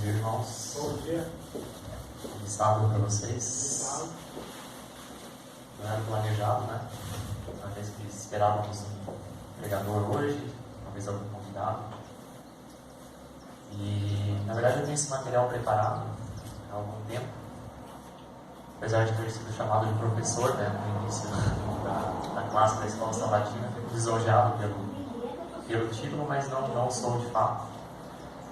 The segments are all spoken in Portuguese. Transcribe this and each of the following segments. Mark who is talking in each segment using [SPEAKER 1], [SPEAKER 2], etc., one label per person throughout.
[SPEAKER 1] dia, irmãos.
[SPEAKER 2] Bom dia.
[SPEAKER 1] Feliz sábado para vocês. Não era planejado, né? Uma vez que esperávamos um pregador hoje, talvez algum convidado. E, na verdade, eu tenho esse material preparado há algum tempo. Apesar de ter sido chamado de professor, né, no início da classe da Escola Sabatina, fui lisonjeado pelo título, mas não sou de fato,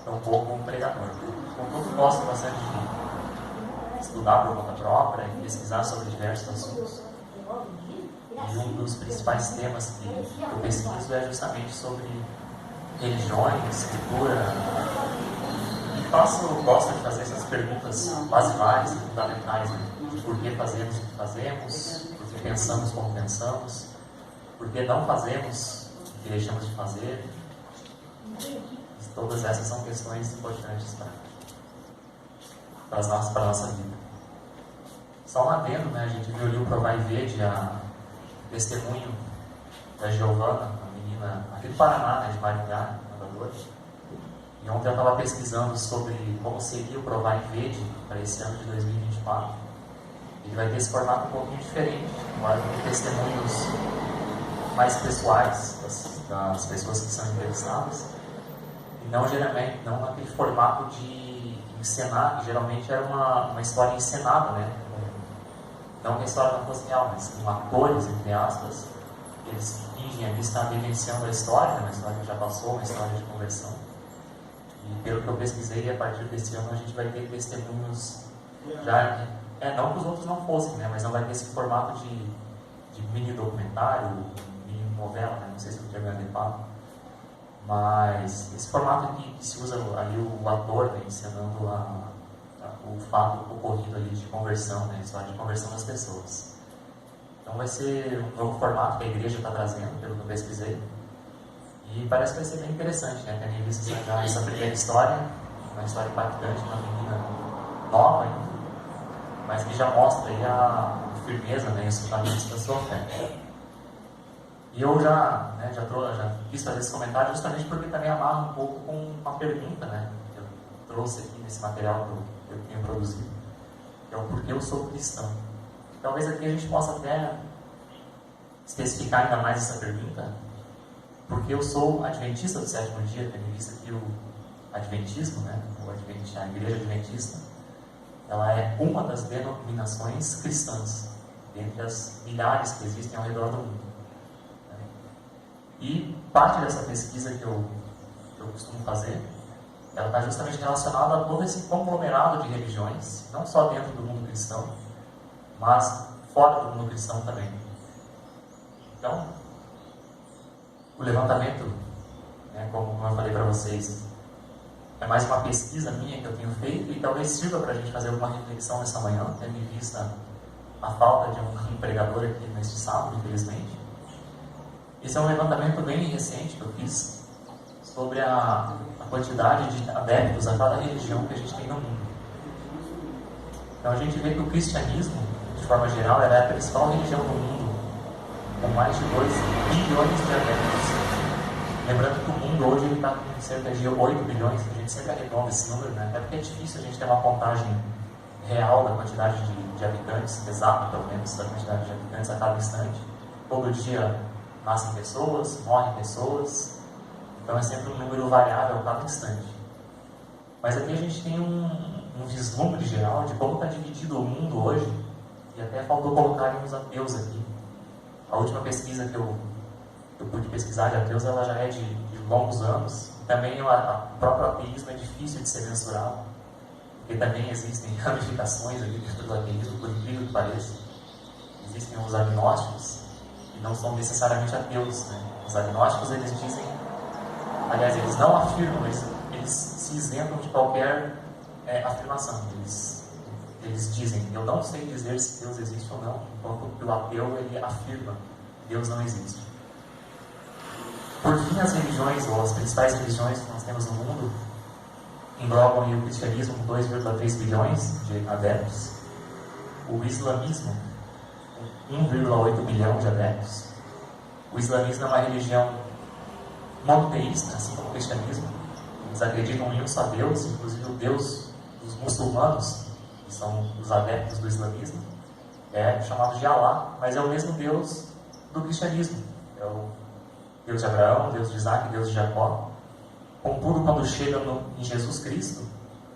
[SPEAKER 1] tampouco um pregador. Contudo, gosto bastante de estudar por conta própria e pesquisar sobre diversos assuntos. E um dos principais temas que eu pesquiso é justamente sobre religiões, escritura. E gosto de fazer essas perguntas basilares e fundamentais, né? De por que fazemos o que fazemos, por que pensamos como pensamos, por que não fazemos o que deixamos de fazer. E todas essas são questões importantes para a nossa vida. Só um adendo, né? A gente viu ali o Provai e Vede, o testemunho da Giovana, a menina aqui do Paraná, né, de Maringá, Salvador. E ontem eu estava pesquisando sobre como seria o Provai e Vede para esse ano de 2024. Ele vai ter esse formato um pouquinho diferente, agora com testemunhos mais pessoais das pessoas que são entrevistadas, e não naquele formato de encenar, que geralmente era uma história encenada, né? Não que a história não fosse real, mas com atores, entre aspas, eles fingem ali estar vivenciando a história, né? Uma história que já passou, uma história de conversão. E pelo que eu pesquisei, a partir desse ano a gente vai ter testemunhos já... não que os outros não fossem, né? Mas não vai ter esse formato de mini documentário, mini novela, né? Não sei se o termo é adequado. Mas esse formato que se usa ali o ator, né? Encenando o fato ocorrido ali de conversão, né? A história de conversão das pessoas. Então vai ser um novo formato que a igreja está trazendo, pelo que eu pesquisei. E parece que vai ser bem interessante, né? Tendo visto essa primeira história, uma história impactante, uma menina nova ainda, mas que já mostra aí a firmeza, né, e os fundamentos da sua fé. E eu já quis fazer esse comentário justamente porque também amarra um pouco com a pergunta, né, que eu trouxe aqui nesse material que eu tenho produzido, que é o porquê eu sou cristão. Talvez aqui a gente possa até especificar ainda mais essa pergunta, porque eu sou adventista do sétimo dia, tendo em vista aqui o adventismo, né, a igreja adventista. Ela é uma das denominações cristãs, dentre as milhares que existem ao redor do mundo. E parte dessa pesquisa que eu costumo fazer, ela está justamente relacionada a todo esse conglomerado de religiões, não só dentro do mundo cristão, mas fora do mundo cristão também. Então, o levantamento, né, como eu falei para vocês, é mais uma pesquisa minha que eu tenho feito e talvez sirva para a gente fazer alguma reflexão nessa manhã, tendo em vista a falta de um pregador aqui neste sábado, infelizmente. Esse é um levantamento bem recente que eu fiz sobre a quantidade de adeptos a cada religião que a gente tem no mundo. Então a gente vê que o cristianismo, de forma geral, é a principal religião do mundo, com mais de 2 bilhões de adeptos. Lembrando que o mundo hoje está com cerca de 8 bilhões, a gente sempre arredonda esse número, né? É porque é difícil a gente ter uma contagem real da quantidade de habitantes, exata pelo menos, da quantidade de habitantes a cada instante. Todo dia nascem pessoas, morrem pessoas, então é sempre um número variável a cada instante. Mas aqui a gente tem um vislumbre geral de como está dividido o mundo hoje, e até faltou colocar uns ateus aqui. A última pesquisa que eu pude pesquisar de ateus, ela já é de longos anos. Também o próprio ateísmo é difícil de ser mensurado, porque também existem ramificações ali dentro do ateísmo, por incrível que pareça. Existem os agnósticos, que não são necessariamente ateus, né? Os agnósticos, eles dizem, aliás, eles não afirmam, eles se isentam de qualquer afirmação. Eles dizem, eu não sei dizer se Deus existe ou não, enquanto o ateu, ele afirma, Deus não existe. Por fim, as religiões, ou as principais religiões que nós temos no mundo, englobam o cristianismo com 2,3 bilhões de adeptos, o islamismo, com 1,8 bilhão de adeptos. O islamismo é uma religião monoteísta, assim como o cristianismo, Eles acreditam em um só Deus, inclusive o Deus dos muçulmanos, que são os adeptos do islamismo, é chamado de Alá, mas é o mesmo Deus do cristianismo. É o Deus de Abraão, Deus de Isaac, Deus de Jacó. Contudo, quando chega em Jesus Cristo,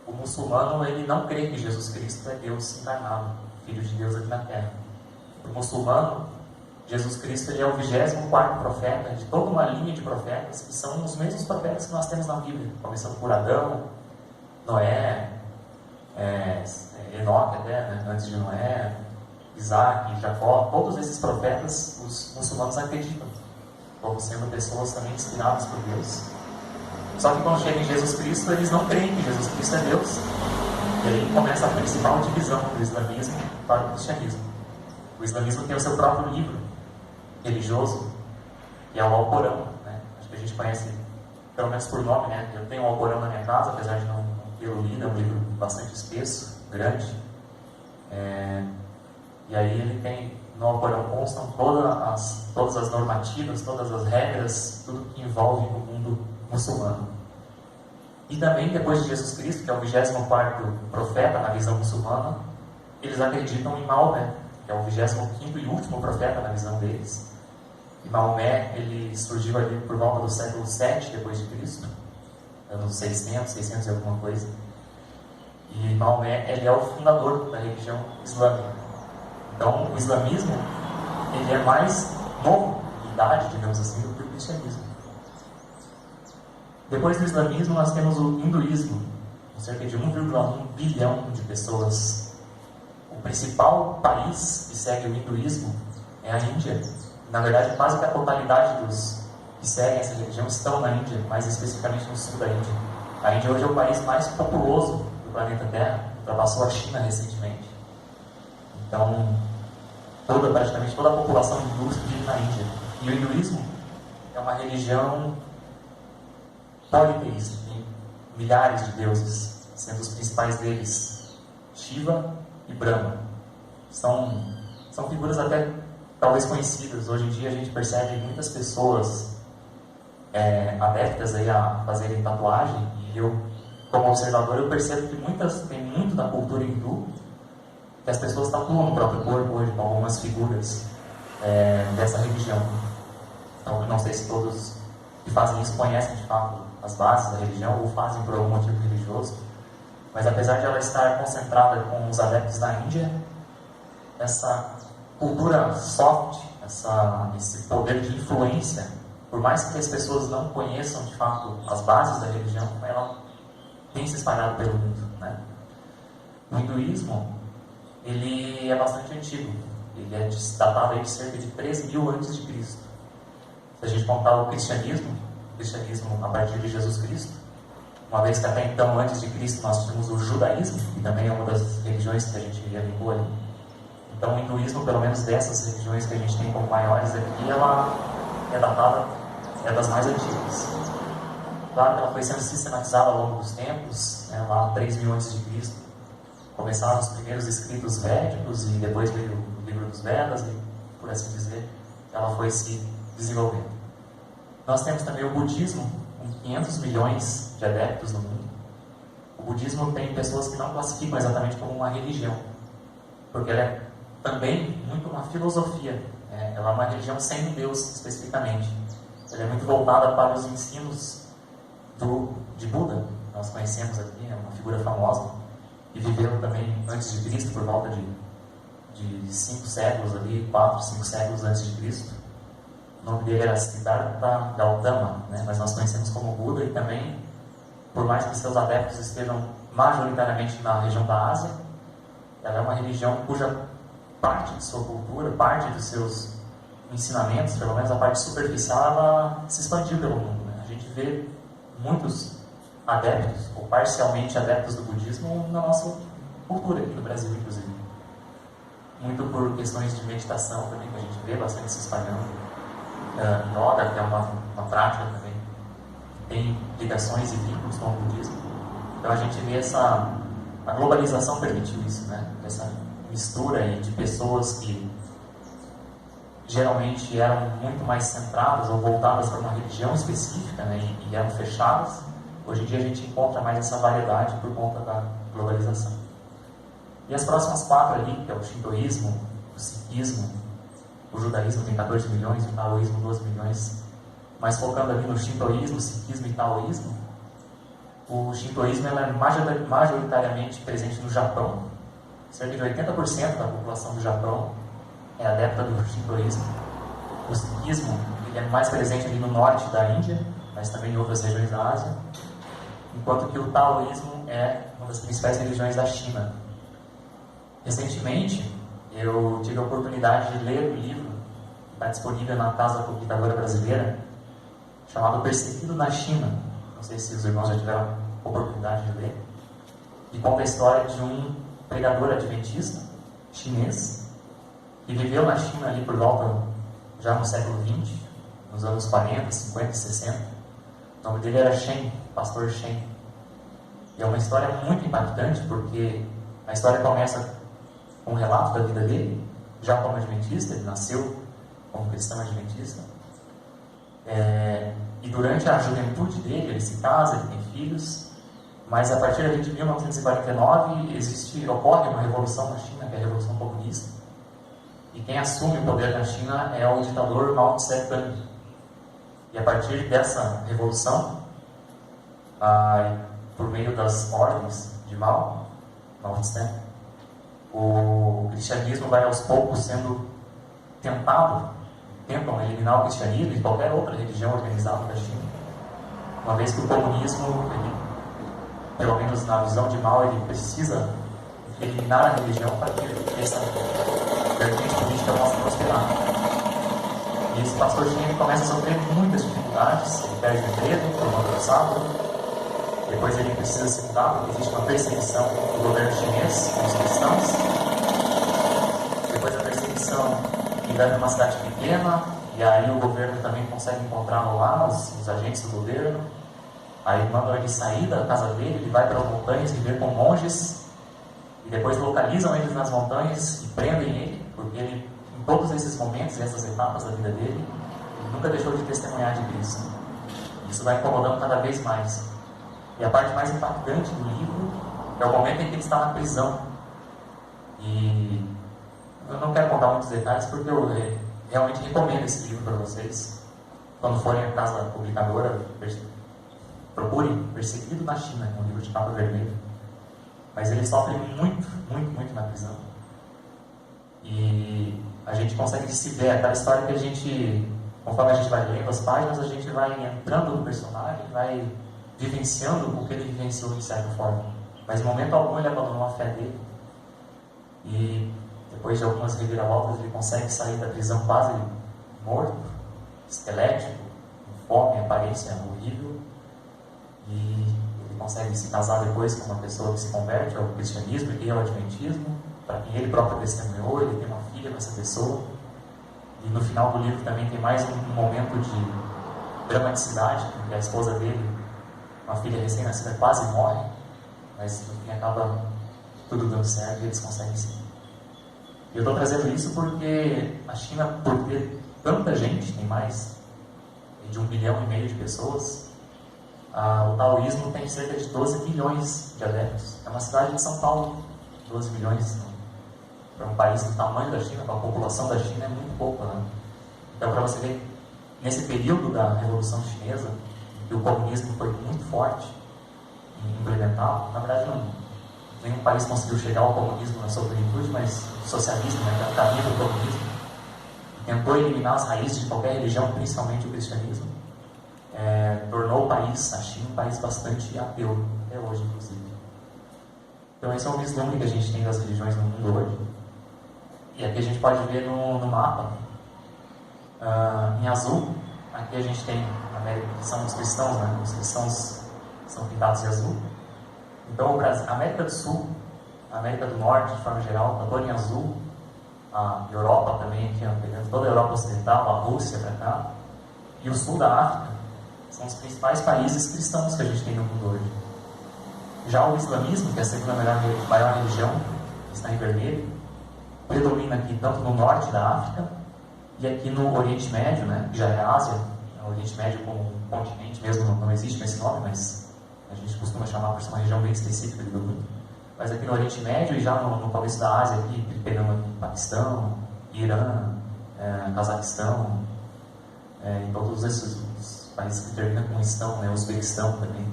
[SPEAKER 1] o muçulmano ele não crê que Jesus Cristo é Deus encarnado, Filho de Deus aqui na Terra. O muçulmano, Jesus Cristo ele é o 24º profeta de toda uma linha de profetas, que são os mesmos profetas que nós temos na Bíblia, começando por Adão, Noé, Enoque até, né, antes de Noé, Isaac, Jacó. Todos esses profetas, os muçulmanos acreditam como sendo pessoas também inspiradas por Deus. Só que quando chega em Jesus Cristo, eles não creem que Jesus Cristo é Deus. E aí começa a principal divisão do islamismo para o cristianismo. O islamismo tem o seu próprio livro religioso, que é o Alcorão, né? Acho que a gente conhece, pelo menos por nome, né? Eu tenho o Alcorão na minha casa, apesar de não tê-lo lido, é um livro bastante espesso, grande. E aí ele tem, no Alcorão constam todas as normativas, todas as regras, tudo que envolve o mundo muçulmano. E também, depois de Jesus Cristo, que é o 24º profeta na visão muçulmana, eles acreditam em Maomé, que é o 25º e último profeta na visão deles. E Maomé, ele surgiu ali por volta do século 7 depois de Cristo, anos 600 e alguma coisa. E Maomé, ele é o fundador da religião islâmica. Então, o islamismo, ele é mais novo em idade, digamos assim, do que o cristianismo. Depois do islamismo, nós temos o hinduísmo, com cerca de 1,1 bilhão de pessoas. O principal país que segue o hinduísmo é a Índia. Na verdade, quase que a totalidade dos que seguem essa religião estão na Índia, mais especificamente no sul da Índia. A Índia hoje é o país mais populoso do planeta Terra, ultrapassou a China recentemente. Então, praticamente toda a população hindu vive na Índia. E o hinduísmo é uma religião politeísta, tem milhares de deuses, sendo os principais deles Shiva e Brahma. São figuras até talvez conhecidas. Hoje em dia a gente percebe muitas pessoas adeptas aí a fazerem tatuagem, e eu, como observador, eu percebo que tem muito da cultura hindu que as pessoas tatuam no próprio corpo hoje, com algumas figuras dessa religião. Então, eu não sei se todos que fazem isso conhecem de fato as bases da religião ou fazem por algum motivo religioso, mas apesar de ela estar concentrada com os adeptos da Índia, essa cultura soft, esse poder de influência, por mais que as pessoas não conheçam de fato as bases da religião, ela tem se espalhado pelo mundo, né? O hinduísmo, ele é bastante antigo, ele é datado aí de cerca de 3.000 a.C. Se a gente contar o cristianismo a partir de Jesus Cristo, uma vez que até então, antes de Cristo, nós tínhamos o judaísmo, que também é uma das religiões que a gente elencou ali. Então, o hinduísmo, pelo menos dessas religiões que a gente tem como maiores aqui, ela é datada, é das mais antigas. Claro que ela foi sendo sistematizada ao longo dos tempos, lá 3.000 a.C. Começaram os primeiros escritos védicos e depois veio o livro dos Vedas, e, por assim dizer, ela foi se desenvolvendo. Nós temos também o budismo, com 500 milhões de adeptos no mundo. O budismo tem pessoas que não classificam exatamente como uma religião, porque ela é também muito uma filosofia. Ela é uma religião sem Deus, especificamente. Ela é muito voltada para os ensinos de Buda. Nós conhecemos aqui, é uma figura famosa, que viveu também antes de Cristo, por volta de 5 séculos ali, 4, 5 séculos antes de Cristo. O nome dele era Siddhartha Gautama, né? Mas nós conhecemos como Buda, e também, por mais que seus adeptos estejam majoritariamente na região da Ásia, ela é uma religião cuja parte de sua cultura, parte dos seus ensinamentos, pelo menos a parte superficial, ela se expandiu pelo mundo, né? A gente vê muitos adeptos, ou parcialmente adeptos do budismo na nossa cultura aqui no Brasil, inclusive. Muito por questões de meditação também, que a gente vê bastante se espalhando. Yoga, que é uma prática também, tem ligações e vínculos com o budismo. Então a gente vê a globalização permitiu isso, né? Essa mistura aí de pessoas que geralmente eram muito mais centradas ou voltadas para uma religião específica, né? E eram fechadas, Hoje em dia a gente encontra mais essa variedade por conta da globalização. E as próximas 4 ali, que é o shintoísmo, o sikhismo, o judaísmo tem 14 milhões, o taoísmo 12 milhões. Mas focando ali no shintoísmo, sikhismo e taoísmo, o shintoísmo é majoritariamente presente no Japão. Cerca de 80% da população do Japão é adepta do shintoísmo. O sikhismo ele é mais presente ali no norte da Índia, mas também em outras regiões da Ásia. Enquanto que o taoísmo é uma das principais religiões da China. Recentemente, eu tive a oportunidade de ler o livro que está disponível na Casa Publicadora Brasileira, chamado Perseguido na China. Não sei se os irmãos já tiveram a oportunidade de ler. E conta a história de um pregador adventista chinês que viveu na China ali por volta, já no século XX, nos anos 40, 50 e 60. O nome dele era Shen, pastor Shen. E é uma história muito impactante, porque a história começa com um relato da vida dele, já como adventista. Ele nasceu como cristão adventista. E durante a juventude dele, ele se casa, ele tem filhos, mas a partir de 1949 ocorre uma revolução na China, que é a Revolução Comunista, e quem assume o poder na China é o ditador Mao Tse-tung. E a partir dessa revolução, por meio das ordens de Mao Tse, o cristianismo vai aos poucos sendo tentam eliminar o cristianismo e qualquer outra religião organizada da China, uma vez que o comunismo, pelo menos na visão de Mao, ele precisa eliminar a religião para que essa vertente política possa prosperar. E esse pastor Shen começa a sofrer muitas dificuldades, ele perde o emprego por conta do sábado, depois ele precisa se mudar porque existe uma perseguição do governo chinês com os cristãos, depois a perseguição ele vai para uma cidade pequena, e aí o governo também consegue encontrá-lo lá, os agentes do governo. Aí mandam ele sair da casa dele, ele vai para as montanhas viver com monges, e depois localizam eles nas montanhas e prendem ele, porque ele, em todos esses momentos, essas etapas da vida dele, ele nunca deixou de testemunhar de Cristo. Isso vai incomodando cada vez mais. E a parte mais impactante do livro é o momento em que ele está na prisão. E eu não quero contar muitos detalhes, porque eu realmente recomendo esse livro para vocês. Quando forem à Casa Publicadora, procurem Perseguido na China, um livro de capa vermelha. Mas ele sofre muito, muito, muito na prisão. E a gente consegue se ver, aquela história que a gente, conforme a gente vai lendo as páginas, a gente vai entrando no personagem, vai vivenciando o que ele vivenciou de certa forma. Mas em momento algum ele abandonou a fé dele. E depois de algumas reviravoltas ele consegue sair da prisão quase morto, esquelético, com fome, aparência horrível. E ele consegue se casar depois com uma pessoa que se converte ao cristianismo e ao adventismo, para quem ele próprio testemunhou. Ele tem uma filha com essa pessoa. E no final do livro também tem mais um momento de dramaticidade, porque a esposa dele, uma filha recém-nascida, quase morre, mas no fim acaba tudo dando certo e eles conseguem sim. E eu estou trazendo isso porque a China, por ter tanta gente, tem mais de 1,5 bilhão de pessoas, o taoísmo tem cerca de 12 milhões de adeptos. É uma cidade de São Paulo, 12 milhões. Para um país do tamanho da China, para a população da China, é muito pouco, né? Então, para você ver, nesse período da Revolução Chinesa, que o comunismo foi muito forte em implementar, na verdade nenhum país conseguiu chegar ao comunismo na sua plenitude, mas o socialismo, né, que é o caminho do comunismo, tentou eliminar as raízes de qualquer religião, principalmente o cristianismo, tornou o país, a China, um país bastante ateu, até hoje inclusive. Então esse é o vislumbre que a gente tem das religiões no mundo hoje. E aqui a gente pode ver no mapa, em azul, aqui a gente tem que são os cristãos, né? Os cristãos são pintados de azul. Então o Brasil, a América do Sul, a América do Norte, de forma geral, está toda em azul. A Europa também, aqui, pegando toda a Europa Ocidental, a Rússia para cá. E o sul da África são os principais países cristãos que a gente tem no mundo hoje. Já o islamismo, que é a segunda maior religião, que está em vermelho, predomina aqui tanto no norte da África e aqui no Oriente Médio, né, que já é a Ásia. O Oriente Médio como um continente mesmo não existe com esse nome, mas A gente costuma chamar por ser uma região bem específica do mundo. Mas aqui no Oriente Médio e já no começo da Ásia, aqui, pegando aqui Paquistão, Irã, Cazaquistão, e todos esses países que terminam com estão, né, Uzbequistão também.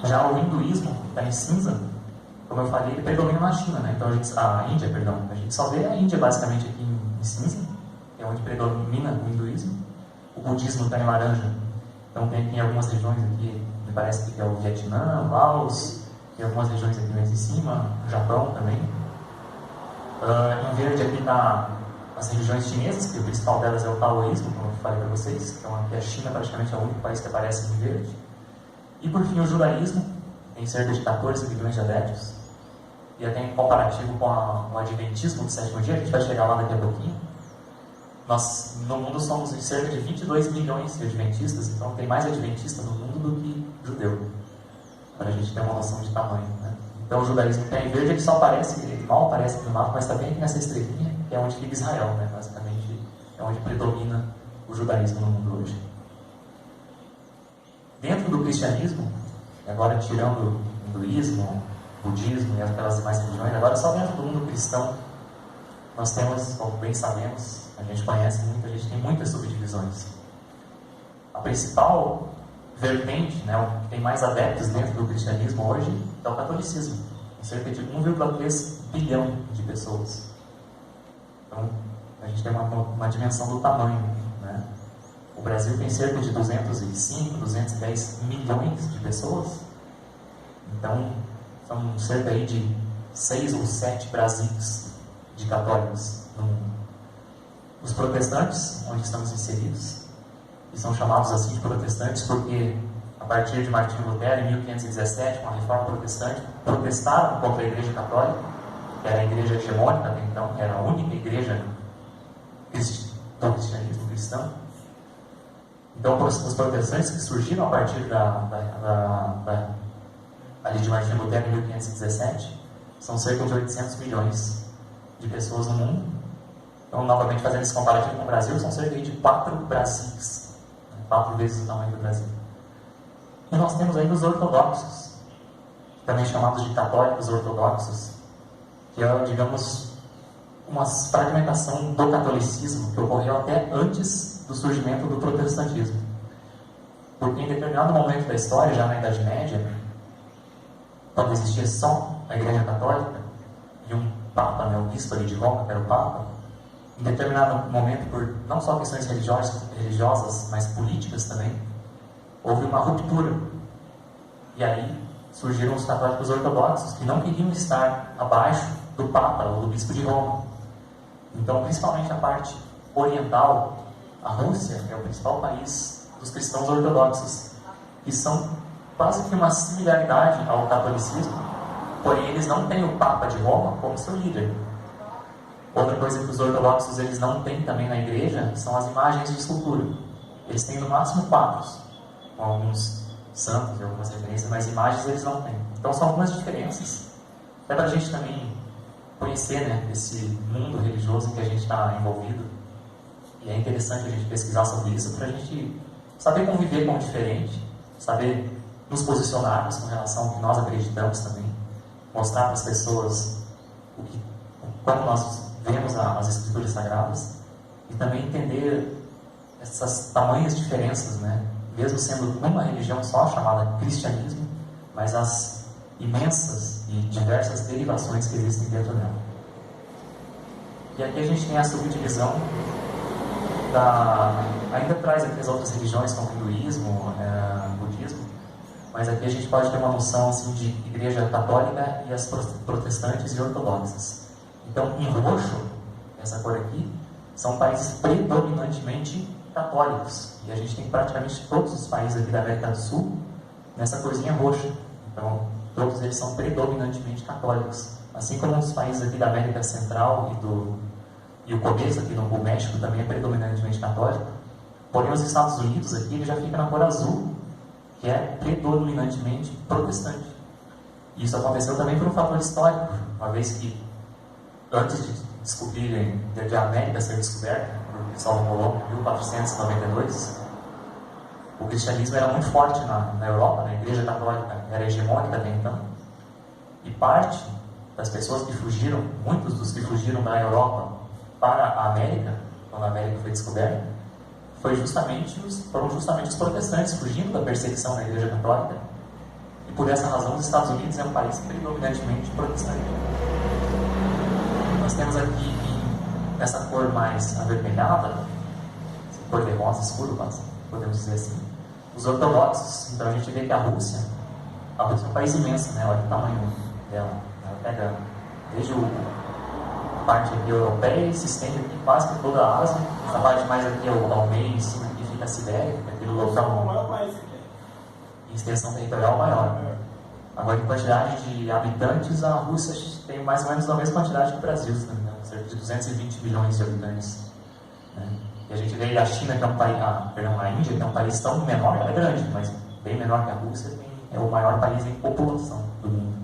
[SPEAKER 1] Já o hinduísmo está em cinza, como eu falei, ele predomina na China, né? Então a Índia, perdão, a gente só vê a Índia basicamente aqui em cinza, que é onde predomina o hinduísmo. O budismo está em laranja, então tem aqui em algumas regiões aqui, me parece que é o Vietnã, Laos, tem algumas regiões aqui mais em cima, o Japão também. Em verde aqui está as religiões chinesas, que o principal delas é o taoísmo, como eu falei para vocês. Então aqui a China praticamente é o único país que aparece em verde. E por fim o judaísmo, tem cerca de 14 milhões de adeptos. E até em comparativo com o adventismo do sétimo dia, a gente vai chegar lá daqui a pouquinho. Nós no mundo somos em cerca de 22 milhões de adventistas, então tem mais adventista no mundo do que judeu, para a gente ter uma noção de tamanho, né? Então o judaísmo que é em verde, ele só aparece, ele mal aparece no mapa, mas está bem aqui nessa estrelinha, que é onde fica Israel, né? Basicamente é onde predomina o judaísmo no mundo hoje. Dentro do cristianismo, agora tirando o hinduísmo, o budismo e aquelas demais religiões, agora só dentro do mundo cristão, nós temos, como bem sabemos, a gente conhece muito, a gente tem muitas subdivisões. A principal vertente, né, o que tem mais adeptos dentro do cristianismo hoje, é o catolicismo, com cerca de 1,3 bilhão de pessoas. Então, a gente tem uma dimensão do tamanho, né? O Brasil tem cerca de 205, 210 milhões de pessoas. Então, são cerca aí de 6 ou 7 Brasis de católicos no mundo. Os protestantes, onde estamos inseridos, e são chamados assim de protestantes porque, a partir de Martinho Lutero, em 1517, com a Reforma Protestante, protestaram contra a Igreja Católica, que era a igreja hegemônica até então, era a única igreja do cristianismo cristão. Então, os protestantes que surgiram a partir ali de Martinho Lutero, em 1517, são cerca de 800 milhões de pessoas no mundo. Então, novamente, fazendo esse comparativo com o Brasil, são cerca de 4 Brasis, 4 vezes o tamanho do Brasil. E nós temos ainda os ortodoxos, também chamados de católicos ortodoxos, que é, digamos, uma fragmentação do catolicismo que ocorreu até antes do surgimento do protestantismo. Porque em determinado momento da história, já na Idade Média, quando existia só a Igreja Católica e um Papa, né, o bispo ali de Roma, que era o Papa, em determinado momento, por não só questões religiosas, mas políticas também, houve uma ruptura. E aí surgiram os católicos ortodoxos, que não queriam estar abaixo do Papa ou do Bispo de Roma. Então, principalmente a parte oriental, a Rússia é o principal país dos cristãos ortodoxos, que são quase que uma similaridade ao catolicismo, porém eles não têm o Papa de Roma como seu líder. Outra coisa que os ortodoxos eles não têm também na igreja são as imagens de escultura. Eles têm no máximo 4, com alguns santos e algumas referências, mas imagens eles não têm. Então são algumas diferenças. Até para a gente também conhecer, né, esse mundo religioso em que a gente está envolvido. E é interessante a gente pesquisar sobre isso para a gente saber conviver com o diferente, saber nos posicionarmos com relação ao que nós acreditamos também, mostrar para as pessoas como nós vemos as Escrituras Sagradas e também entender essas tamanhas diferenças, né? Mesmo sendo uma religião só, chamada cristianismo, mas as imensas e diversas derivações que existem dentro dela. E aqui a gente tem a subdivisão ainda traz aqui as outras religiões, como o hinduísmo, o budismo, mas aqui a gente pode ter uma noção assim, de igreja católica e as protestantes e ortodoxas. Então, em roxo, essa cor aqui, são países predominantemente católicos. E a gente tem praticamente todos os países aqui da América do Sul nessa corzinha roxa. Então, todos eles são predominantemente católicos. Assim como os países aqui da América Central e o começo aqui no México também é predominantemente católico. Porém, os Estados Unidos aqui ele já fica na cor azul, que é predominantemente protestante. E isso aconteceu também por um fator histórico, uma vez que antes de descobrirem de a América ser descoberta por Cristóvão Colombo em 1492, O cristianismo era muito forte na Europa, a Igreja Católica era hegemônica até então, e parte das pessoas que fugiram, muitos dos que fugiram da Europa para a América, quando a América foi descoberta, foram justamente os protestantes fugindo da perseguição da Igreja Católica, e por essa razão os Estados Unidos é um país predominantemente protestante. Nós temos aqui nessa cor mais avermelhada, cor de rosa escuro, podemos dizer assim, os ortodoxos. Então a gente vê que a Rússia é um país imenso, né? Olha o tamanho dela. Ela pega desde a parte aqui europeia e se estende aqui quase por toda a Ásia. Essa parte mais aqui ao meio, em cima, aqui fica a Sibéria, que é aquele local em extensão territorial maior. Agora, em quantidade de habitantes, a Rússia tem mais ou menos a mesma quantidade que o Brasil, né? Cerca de 220 milhões de habitantes. Né? E a gente vê a China, que é um país, a Índia, que é um país tão menor, ela é grande, mas bem menor que a Rússia, é o maior país em população do mundo.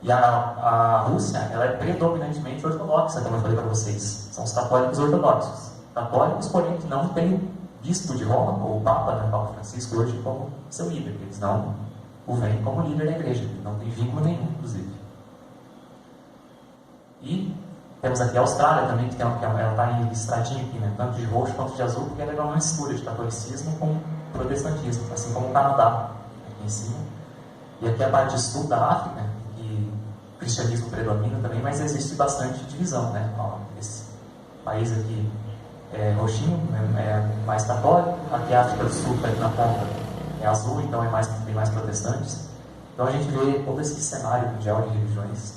[SPEAKER 1] E a Rússia, ela é predominantemente ortodoxa, como eu falei para vocês. São os católicos ortodoxos. Católicos, porém, que não têm bispo de Roma, ou o Papa, né, Papa Francisco, hoje como seu líder. Eles não o veem como líder da igreja, ele não tem vínculo nenhum, inclusive. E temos aqui a Austrália também, que ela está em listradinho aqui, né? Tanto de roxo quanto de azul, porque ela é uma mistura de catolicismo com protestantismo, assim como o Canadá, aqui em cima. E aqui a parte sul da África, que o cristianismo predomina também, mas existe bastante divisão, né? Ó, esse país aqui é roxinho, é mais católico, aqui a África do Sul, aqui na ponta, é azul, então tem mais protestantes. Então a gente vê todo esse cenário mundial de religiões,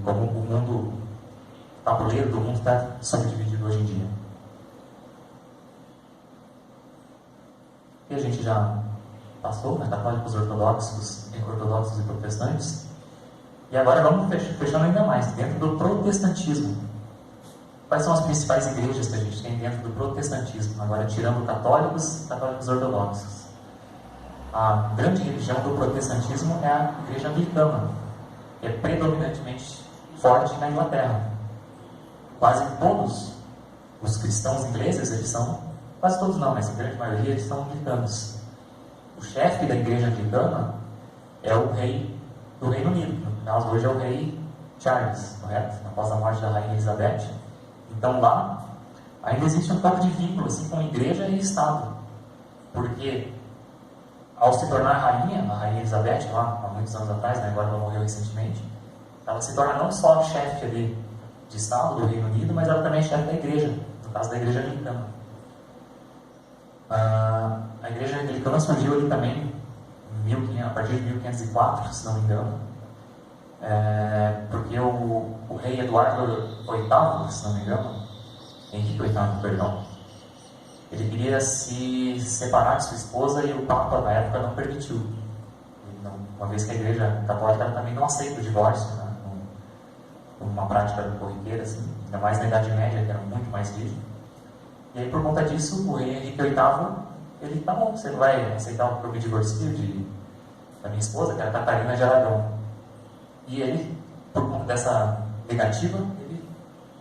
[SPEAKER 1] como o mundo, o tabuleiro do mundo está subdividido hoje em dia. E a gente já passou, né, católicos, ortodoxos e protestantes. E agora vamos fechando ainda mais, dentro do protestantismo. Quais são as principais igrejas que a gente tem dentro do protestantismo? Agora tirando católicos ortodoxos. A grande religião do protestantismo é a igreja anglicana, que é predominantemente forte na Inglaterra. Quase todos os cristãos ingleses, eles são, quase todos não, mas a grande maioria, eles são anglicanos. O chefe da igreja anglicana é o rei do Reino Unido, no caso hoje é o rei Charles, correto? Após a morte da rainha Elizabeth. Então lá ainda existe um pouco de vínculo assim, com igreja e Estado, porque ao se tornar rainha, a rainha Elizabeth, lá há muitos anos atrás, né, agora ela morreu recentemente, ela se torna não só chefe ali de Estado do Reino Unido, mas ela também é chefe da igreja, no caso da igreja anglicana. A igreja anglicana surgiu ali também a partir de 1504, se não me engano, porque o rei Eduardo VIII, se não me engano, Henrique VIII, perdão, ele queria se separar de sua esposa e o Papa na época não permitiu. Uma vez que a igreja católica também não aceita o divórcio, né, como uma prática corriqueira, assim, ainda mais na Idade Média, que era muito mais rígido. E aí, por conta disso, o rei Henrique VIII, ele, tá bom, você não vai aceitar o que eu me divorcio da minha esposa, que era Catarina de Aragão. E ele, por conta dessa negativa, ele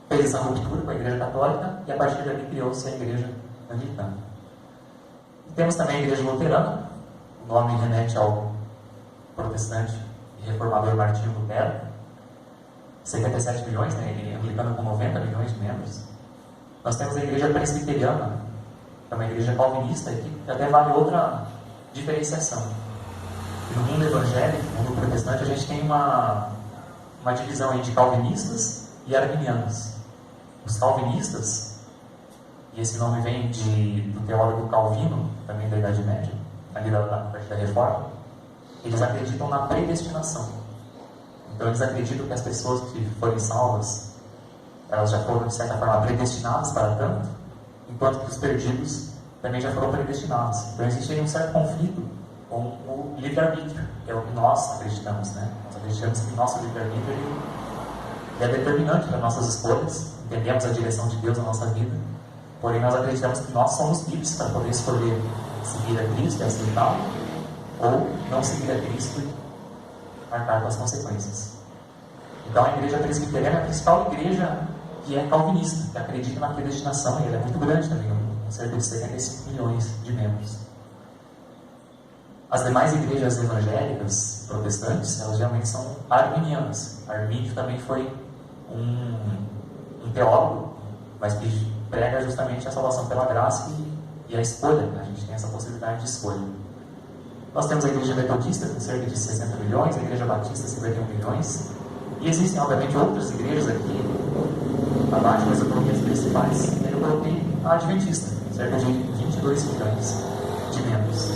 [SPEAKER 1] fez essa ruptura com a igreja católica e a partir dali criou-se a igreja anglicana. E temos também a igreja luterana, o nome remete ao protestante e reformador Martinho Lutero, 77 milhões, né? Ele é anglicano com 90 milhões de membros. Nós temos a igreja presbiteriana, que é uma igreja calvinista, e que até vale outra diferenciação. E no mundo evangélico, no mundo protestante, a gente tem uma divisão aí de calvinistas e arminianos. Os calvinistas, e esse nome vem do teólogo Calvino, também da Idade Média, ali da Reforma, eles acreditam na predestinação. Então eles acreditam que as pessoas que forem salvas, elas já foram, de certa forma, predestinadas para tanto, enquanto que os perdidos também já foram predestinados. Então existe aí um certo conflito com o livre-arbítrio, que é o que nós acreditamos, né? Nós acreditamos que o nosso livre-arbítrio é determinante para nossas escolhas, entendemos a direção de Deus na nossa vida, porém nós acreditamos que nós somos livres para poder escolher seguir a Cristo e aceitá-lo, ou não seguir a Cristo e arcar com as consequências. Então a igreja presbiteriana é a principal igreja que é calvinista, que acredita na predestinação, e ela é muito grande também no mundo. cerca de 75 milhões de membros. As demais igrejas evangélicas protestantes, elas geralmente são arminianas. Armínio também foi um teólogo, mas que prega justamente a salvação pela graça e a escolha. A gente tem essa possibilidade de escolha. Nós temos a igreja metodista com cerca de 60 milhões, a igreja batista 51 milhões, e existem obviamente outras igrejas aqui abaixo, mas eu coloquei as principais. E eu coloquei a adventista, cerca de 22 milhões de membros.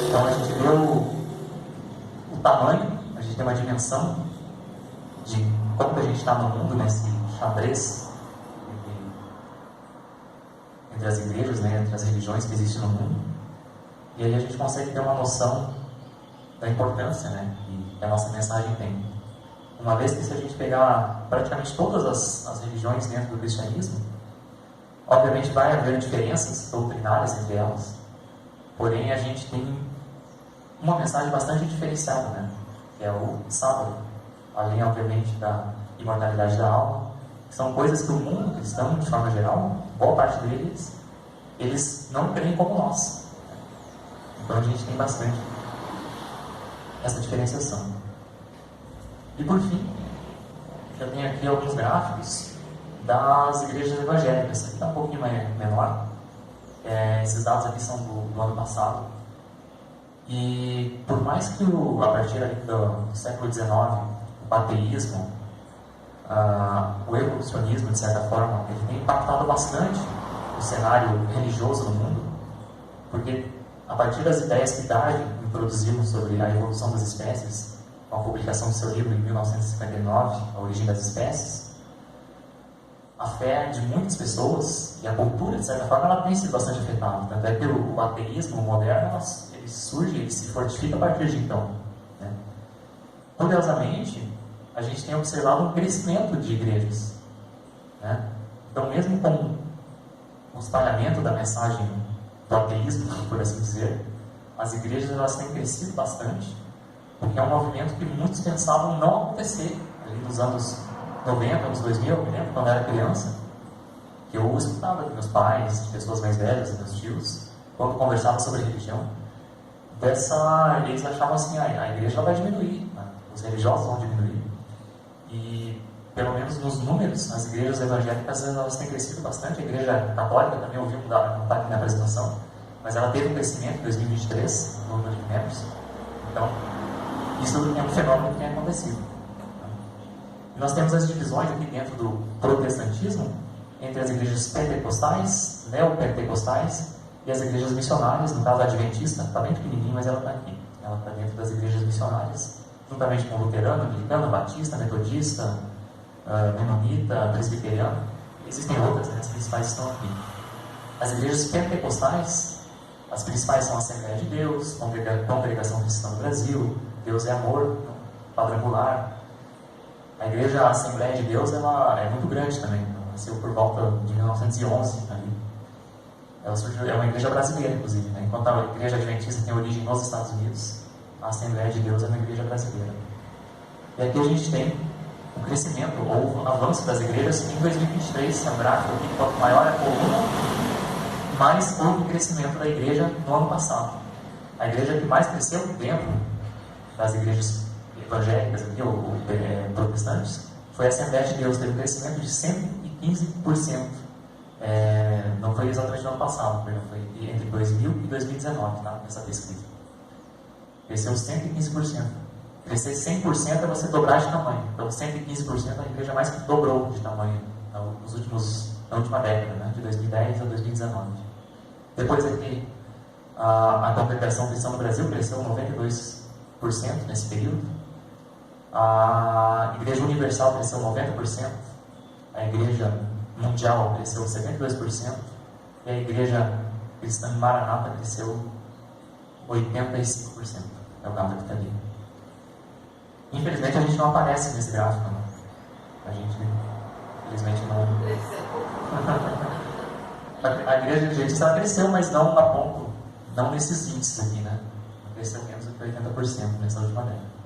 [SPEAKER 1] Então a gente vê o tamanho, a gente tem uma dimensão de como a gente está no mundo nesse xadrez entre as igrejas, né, entre as religiões que existem no mundo. E aí a gente consegue ter uma noção da importância, né, que a nossa mensagem tem. Uma vez que, se a gente pegar praticamente todas as religiões dentro do cristianismo, obviamente vai haver diferenças doutrinárias entre elas, porém a gente tem uma mensagem bastante diferenciada, né, que é o sábado, além obviamente da imortalidade da alma, que são coisas que o mundo cristão, de forma geral, boa parte deles, eles não creem como nós. Então a gente tem bastante essa diferenciação. E por fim, eu tenho aqui alguns gráficos das igrejas evangélicas. Aqui está um pouquinho menor. Esses dados aqui são do ano passado. E por mais que a partir ali do século XIX, o ateísmo, o evolucionismo, de certa forma, ele tem impactado bastante o cenário religioso no mundo, porque a partir das ideias que Darwin introduziu sobre a evolução das espécies, com a publicação do seu livro em 1959, A Origem das Espécies, a fé de muitas pessoas e a cultura, de certa forma, ela tem sido bastante afetada. Tanto é que o ateísmo moderno, ele surge, ele se fortifica a partir de então, né? Curiosamente, a gente tem observado um crescimento de igrejas, né? Então, mesmo com o espalhamento da mensagem do ateísmo, por assim dizer, as igrejas elas têm crescido bastante, porque é um movimento que muitos pensavam não acontecer ali nos anos 90, anos 2000. Eu me lembro quando eu era criança, que eu escutava de meus pais, de pessoas mais velhas, meus tios, quando conversavam sobre religião, eles achavam assim, a igreja vai diminuir, né? Os religiosos vão diminuir. E, pelo menos nos números, as igrejas evangélicas elas têm crescido bastante. A igreja católica também ouviu mudar, não está aqui na apresentação, mas ela teve um crescimento em 2023 no número de membros. Então, isso é um fenômeno que tem acontecido. E nós temos as divisões aqui dentro do protestantismo entre as igrejas pentecostais, neopentecostais e as igrejas missionárias. No caso, a adventista está bem pequenininha, mas ela está aqui. Ela está dentro das igrejas missionárias, juntamente com luterano, anglicano, batista, metodista, menonita, presbiteriano. Existem outras, né? As principais estão aqui. As igrejas pentecostais, as principais são a Assembleia de Deus, Congregação Cristã do Brasil, Deus é Amor, Quadrangular. A igreja Assembleia de Deus ela é muito grande também. Ela nasceu por volta de 1911 ali. Ela surgiu, é uma igreja brasileira, inclusive, né? Enquanto a igreja adventista tem origem nos Estados Unidos, a Assembleia de Deus é uma igreja brasileira. E aqui a gente tem o crescimento ou o avanço das igrejas em 2023. É um gráfico aqui, quanto maior a coluna, mais houve crescimento da igreja no ano passado. A igreja que mais cresceu dentro das igrejas evangélicas aqui, ou protestantes, foi a Assembleia de Deus. Teve um crescimento de 115%. Não foi exatamente no ano passado, foi entre 2000 e 2019, tá? Essa pesquisa. Cresceu 115%. Crescer 100% é você dobrar de tamanho. Então, 115% é a igreja mais que dobrou de tamanho na última década, né? De 2010 a 2019. Depois aqui, a Congregação Cristã no Brasil cresceu 92% nesse período. A Igreja Universal cresceu 90%. A Igreja Mundial cresceu 72%. E a Igreja Cristã Maranata cresceu 85%. É o dado que está ali. Infelizmente a gente não aparece nesse gráfico, não. A gente, infelizmente, não. A igreja adventista ela cresceu, mas não a ponto, não nesses índices aqui, né? Cresceu menos do que 80% nessa última década.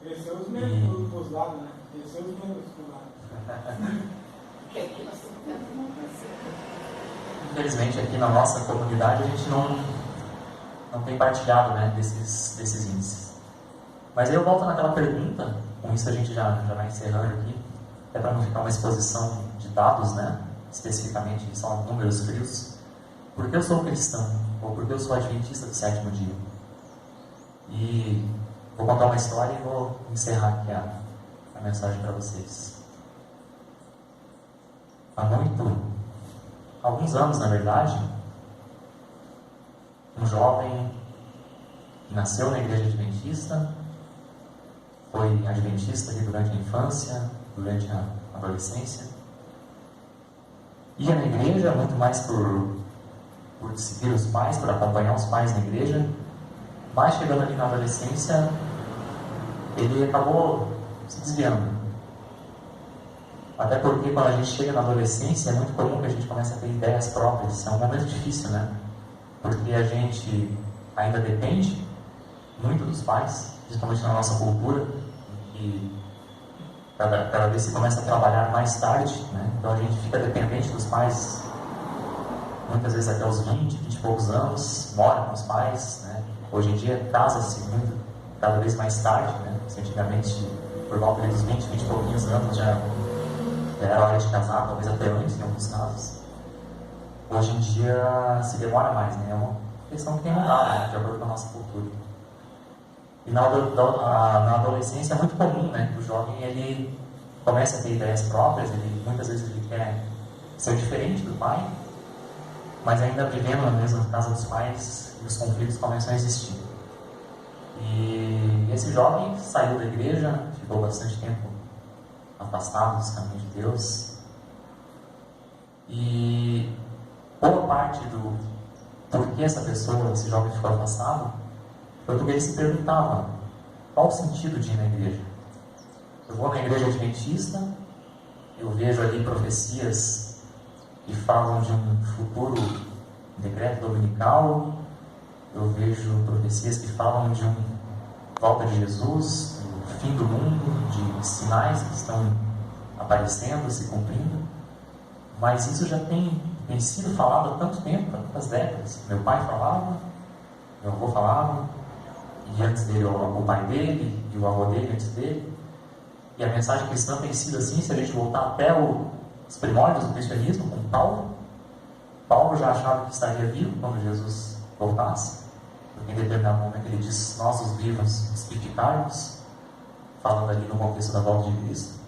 [SPEAKER 2] Cresceu os membros dos lados, né? Cresceu os membros dos lados. Porque aqui nós estamos tendo uma parceira.
[SPEAKER 1] Infelizmente, aqui na nossa comunidade, a gente não tem partilhado, né, desses índices. Mas aí eu volto naquela pergunta, com isso a gente já vai encerrando aqui, até para não ficar uma exposição de dados, né, especificamente só números frios. Por que eu sou cristão? Ou por que eu sou adventista do sétimo dia? E vou contar uma história e vou encerrar aqui a mensagem para vocês. Há alguns anos, na verdade, um jovem que nasceu na igreja adventista, foi adventista ali durante a infância, durante a adolescência, ia na igreja muito mais por seguir os pais, por acompanhar os pais na igreja, mas chegando ali na adolescência, ele acabou se desviando. Até porque quando a gente chega na adolescência, é muito comum que a gente comece a ter ideias próprias. É um momento difícil, né? Porque a gente ainda depende muito dos pais, principalmente na nossa cultura, e cada vez se começa a trabalhar mais tarde, né? Então a gente fica dependente dos pais, muitas vezes até os 20 e poucos anos, mora com os pais, né? Hoje em dia casa-se muito, cada vez mais tarde, né? Antigamente, por volta dos 20 e pouquinhos anos, já era hora de casar, talvez até antes, em alguns casos. Hoje em dia se demora mais, né? É uma questão que tem mudado, né? De acordo com a nossa cultura. E na adolescência é muito comum, né? Que o jovem ele comece a ter ideias próprias, muitas vezes ele quer ser diferente do pai, mas ainda vivendo na mesma casa dos pais, e os conflitos começam a existir. E esse jovem saiu da igreja, ficou bastante tempo afastado dos caminhos de Deus. E boa parte do porquê esse jovem ficou afastado, foi porque ele se perguntava: qual o sentido de ir na igreja? Eu vou na igreja adventista, eu vejo ali profecias que falam de um futuro decreto dominical, eu vejo profecias que falam de uma volta de Jesus, do fim do mundo, de sinais que estão aparecendo, se cumprindo, mas isso já tem sido falado há tanto tempo, há tantas décadas. Meu pai falava, meu avô falava, e antes dele o pai dele, e o avô dele antes dele, e a mensagem cristã tem sido assim. Se a gente voltar até os primórdios do cristianismo, com Paulo já achava que estaria vivo quando Jesus voltasse, porque em determinado momento ele diz: nós os vivos especificarmos, falando ali no contexto da volta de Cristo.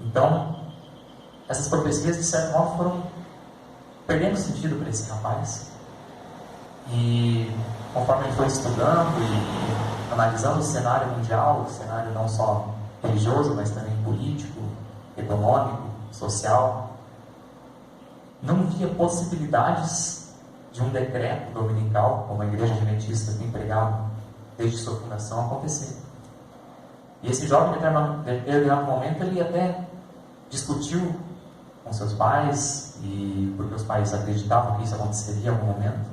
[SPEAKER 1] Então, essas profecias de certo modo foram perdendo sentido para esse rapaz, e conforme ele foi estudando e analisando o cenário mundial, o cenário não só religioso, mas também político, econômico, social, não via possibilidades de um decreto dominical, como a igreja adventista tem pregado desde sua fundação, acontecer. E esse jovem, em determinado momento, ele até discutiu com seus pais, e porque os pais acreditavam que isso aconteceria em algum momento,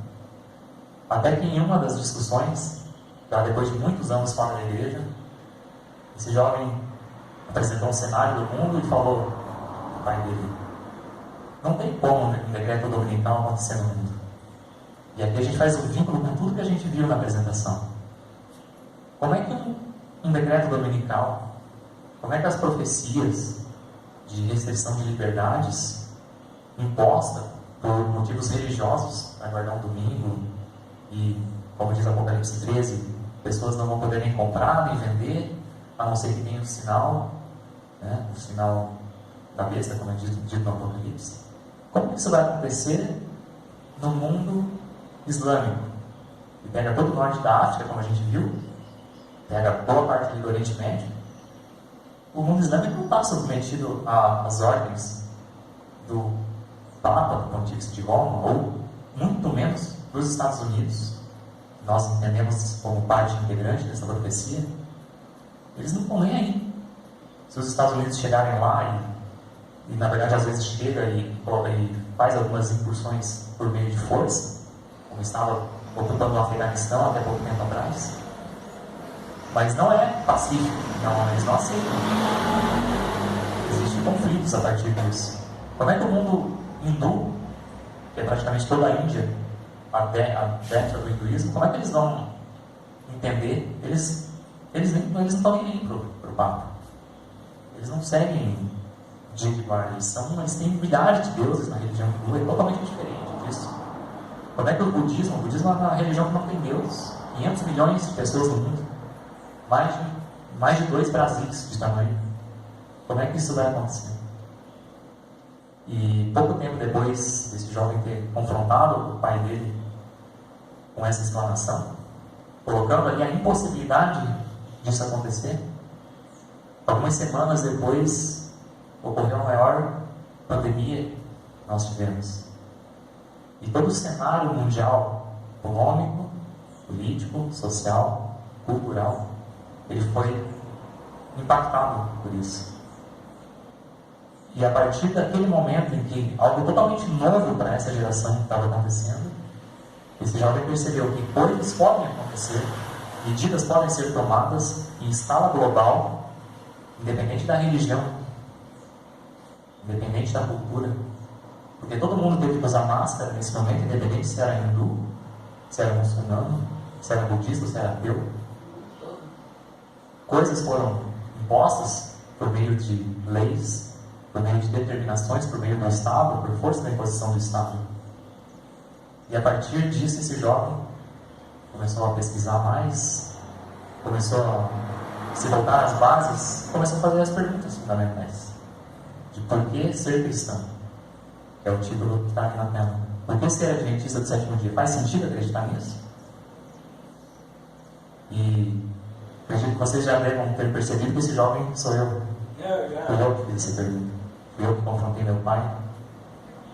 [SPEAKER 1] até que em uma das discussões, já depois de muitos anos fora da igreja, esse jovem apresentou um cenário do mundo e falou ao pai dele: não tem como um decreto dominical acontecer no mundo. E aqui a gente faz um vínculo com tudo que a gente viu na apresentação. Como é que um decreto dominical, como é que as profecias de restrição de liberdades imposta por motivos religiosos, para guardar um domingo, e, como diz Apocalipse 13, pessoas não vão poder nem comprar, nem vender, a não ser que tenha um sinal, né, o sinal da besta, como é dito no Apocalipse. Como que isso vai acontecer no mundo islâmico? E pega todo o norte da África, como a gente viu, pega boa parte do Oriente Médio. O mundo islâmico não está submetido às ordens do Papa, do Pontífice de Roma, ou muito menos dos Estados Unidos. Nós entendemos como parte integrante dessa profecia. Eles não estão nem aí. Se os Estados Unidos chegarem lá e na verdade às vezes chega e faz algumas incursões por meio de força, como estava ocupando o Afeganistão até pouco tempo atrás, mas não é pacífico, não, eles não aceitam. Existe de conflitos a partir disso. Como é que o mundo hindu, que é praticamente toda a Índia, adepta do hinduísmo, como é que eles vão entender? Eles não estão nem aí para o Papa. Eles não seguem Jigwar, eles têm milhares de deuses na religião hindu, é totalmente diferente disso. Como é que o budismo é uma religião que não tem Deus, 500 milhões de pessoas no mundo, mais de 2 Brasis de tamanho. Como é que isso vai acontecer? E pouco tempo depois desse jovem ter confrontado o pai dele com essa explanação, colocando ali a impossibilidade disso acontecer, algumas semanas depois ocorreu a maior pandemia que nós tivemos. E todo o cenário mundial, econômico, político, social, cultural, ele foi impactado por isso. E a partir daquele momento em que algo totalmente novo para essa geração estava acontecendo, esse jovem percebeu que coisas podem acontecer, medidas podem ser tomadas em escala global, independente da religião, independente da cultura. Porque todo mundo teve que usar máscara nesse momento, independente se era hindu, se era muçulmano, se era budista, se era ateu. Coisas foram impostas por meio de leis, por meio de determinações, por meio do Estado, por força da imposição do Estado. E a partir disso, esse jovem começou a pesquisar mais, começou a se voltar às bases, começou a fazer as perguntas fundamentais de por que ser cristão, que é o título que está aqui na tela. Por que ser adventista do sétimo dia? Faz sentido acreditar nisso? E acredito que vocês já devem ter percebido que esse jovem sou eu. Fui eu que fiz essa pergunta. Fui eu que confrontei meu pai.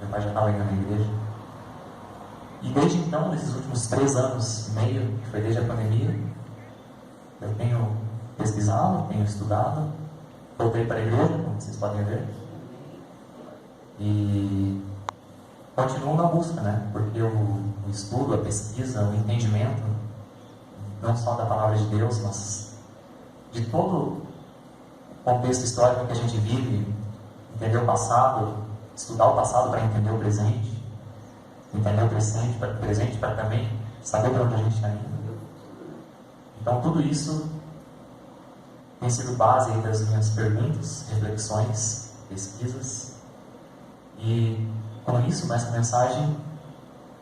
[SPEAKER 1] Meu pai já estava indo na igreja. E desde então, nesses últimos 3 anos e meio, que foi desde a pandemia, eu tenho pesquisado, tenho estudado, voltei para a igreja, como vocês podem ver, e continuo na busca, né? Porque o estudo, a pesquisa, o entendimento, não só da palavra de Deus, mas de todo o contexto histórico que a gente vive, entender o passado, estudar o passado para entender o presente, entender o presente para também saber para onde a gente está indo. Então tudo isso tem sido base aí das minhas perguntas, reflexões, pesquisas. E com isso, nessa mensagem,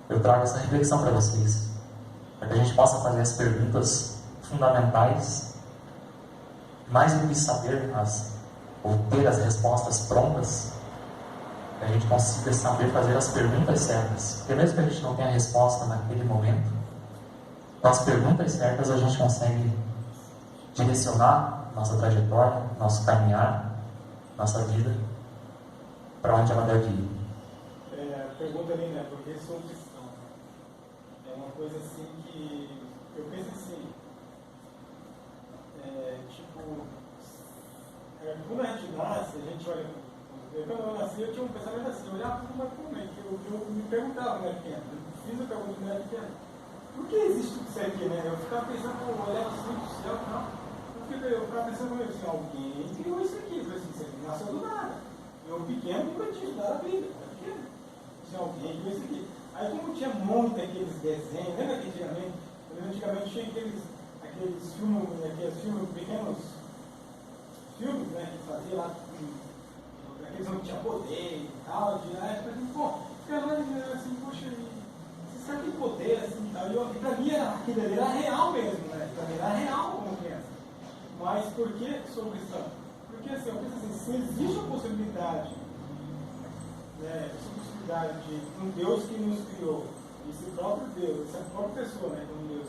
[SPEAKER 1] eu trago essa reflexão para vocês, para que a gente possa fazer as perguntas fundamentais, mais do que saber ou ter as respostas prontas, que a gente consiga saber fazer as perguntas certas. Porque mesmo que a gente não tenha a resposta naquele momento, com as perguntas certas a gente consegue direcionar nossa trajetória, nosso caminhar, nossa vida, para onde ela deve ir.
[SPEAKER 3] A pergunta ali, né? Por que sou cristão? É uma coisa assim que eu penso assim, quando a gente nasce, a gente olha. Quando eu nasci, eu tinha um pensamento assim, eu olhava tudo mais comumente. Eu me perguntava, né, pequeno, fiz a pergunta quando eu era pequeno, por que existe tudo isso aqui, né? Eu ficava pensando, eu olhava assim do céu e tal, eu ficava pensando assim, alguém criou isso aqui, eu falei assim, isso aqui nasceu do nada. Eu pequeno nunca tinha estudado a Bíblia, era pequeno. Assim, alguém criou isso aqui. Aí como tinha muito aqueles desenhos, lembra que antigamente tinha aqueles filmes, pequenos filmes, né, que fazia lá, aqueles que tinha poder e tal, de lá, eu falei, pô, ficava lá assim, poxa, você sabe que poder, assim, e tal, e pra mim aquilo ali era real mesmo, né, pra mim era real como criança. Mas por que sou cristão? Porque assim, eu penso assim, se existe a possibilidade, né, de um Deus que nos criou, esse próprio Deus, essa própria pessoa, né, como Deus,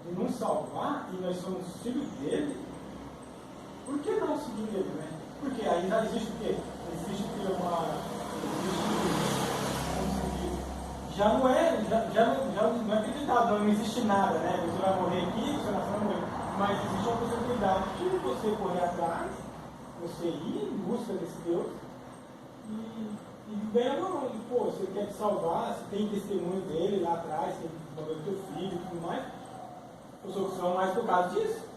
[SPEAKER 3] de nos salvar, e nós somos filhos dele, por que não seguir ele, né? Porque aí já existe o quê? Existe já não é acreditado, não existe nada, né? Você vai morrer aqui, você vai morrer. Mas existe a possibilidade de você correr atrás, você ir em busca desse Deus e ganhar uma mão. Pô, você quer te salvar, você tem testemunho dele lá atrás, tem o teu filho e tudo mais. Eu sou cristão mais por causa disso.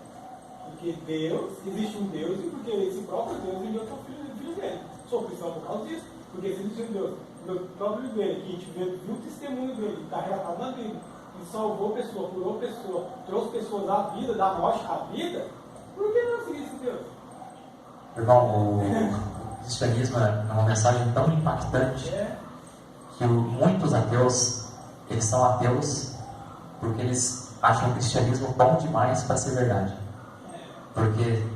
[SPEAKER 3] Porque Deus, existe um Deus, e porque esse próprio Deus enviou o seu filho filho dele. Sou cristão por causa disso. Porque se ele diz Deus, o próprio filho dele, que a gente viu o testemunho dele, que está relatado na Bíblia, e salvou pessoa, curou pessoa, trouxe pessoas à vida, da morte à vida, por que não seguir esse Deus?
[SPEAKER 1] Irmão, o cristianismo é uma mensagem tão impactante que muitos ateus, eles são ateus porque eles acham o cristianismo bom demais para ser verdade. Porque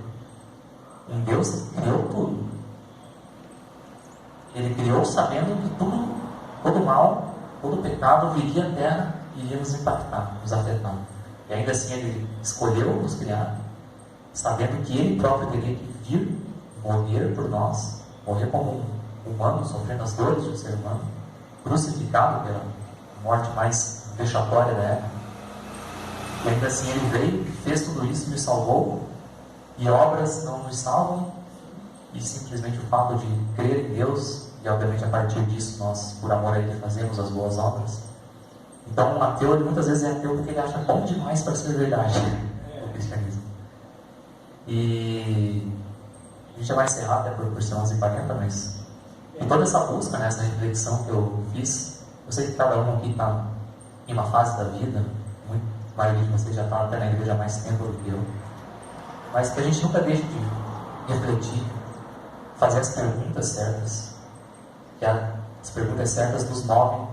[SPEAKER 1] um Deus criou tudo. Ele criou sabendo que todo mal, todo pecado viria à terra e iria nos impactar, nos afetar. E ainda assim ele escolheu nos criar, sabendo que ele próprio teria que vir morrer por nós, morrer como um humano, sofrendo as dores de um ser humano, crucificado pela morte mais vexatória da época. E ainda assim ele veio, fez tudo isso, nos salvou, e obras não nos salvam, e simplesmente o fato de crer em Deus, e obviamente a partir disso nós, por amor a Ele, fazemos as boas obras. Então um ateu, ele muitas vezes é ateu porque ele acha bom demais para ser verdade o cristianismo. E a gente já vai encerrar até por ser 11h40, mas em toda essa busca, essa reflexão que eu fiz, eu sei que cada um aqui está em uma fase da vida, a maioria de vocês já está até na igreja há mais tempo do que eu, mas que a gente nunca deixe de refletir, fazer as perguntas certas, que as perguntas certas nos movem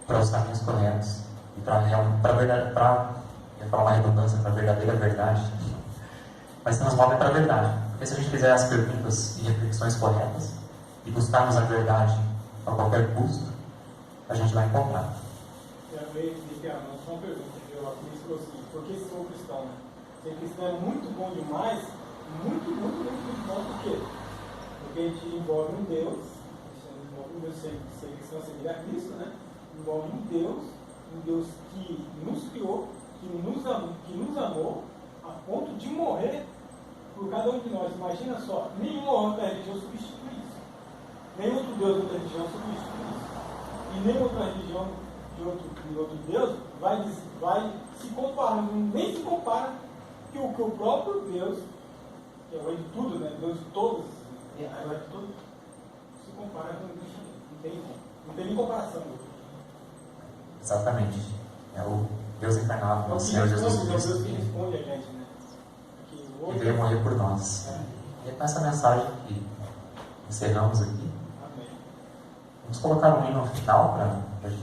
[SPEAKER 1] para os caminhos corretos e para falar uma redundância, para a verdadeira verdade, mas que nos movem para a verdade. Porque se a gente fizer as perguntas e reflexões corretas e buscarmos a verdade a qualquer custo, a gente vai encontrar.
[SPEAKER 3] Só uma pergunta, por que sou cristão? Ser cristão é muito bom demais, muito bom, por quê? Porque a gente envolve um Deus, ser cristão é seguir a Cristo, né? Envolve um Deus que nos criou, que nos amou, a ponto de morrer por cada um de nós. Imagina só, nenhuma outra religião substitui isso. Nem outro Deus de outra religião substitui isso. E nem outra religião de outro Deus vai se comparar, nem se compara que o próprio Deus, que é o rei de tudo, né? Deus de todos, se compara com o cristianismo. Não tem nem comparação.
[SPEAKER 1] Exatamente. É o Deus encarnado, o Senhor Jesus Cristo.
[SPEAKER 3] É o Deus que responde a gente, né?
[SPEAKER 1] Que veio morrer por nós. E é com essa mensagem que encerramos aqui.
[SPEAKER 3] Amém.
[SPEAKER 1] Vamos colocar um hino final para a gente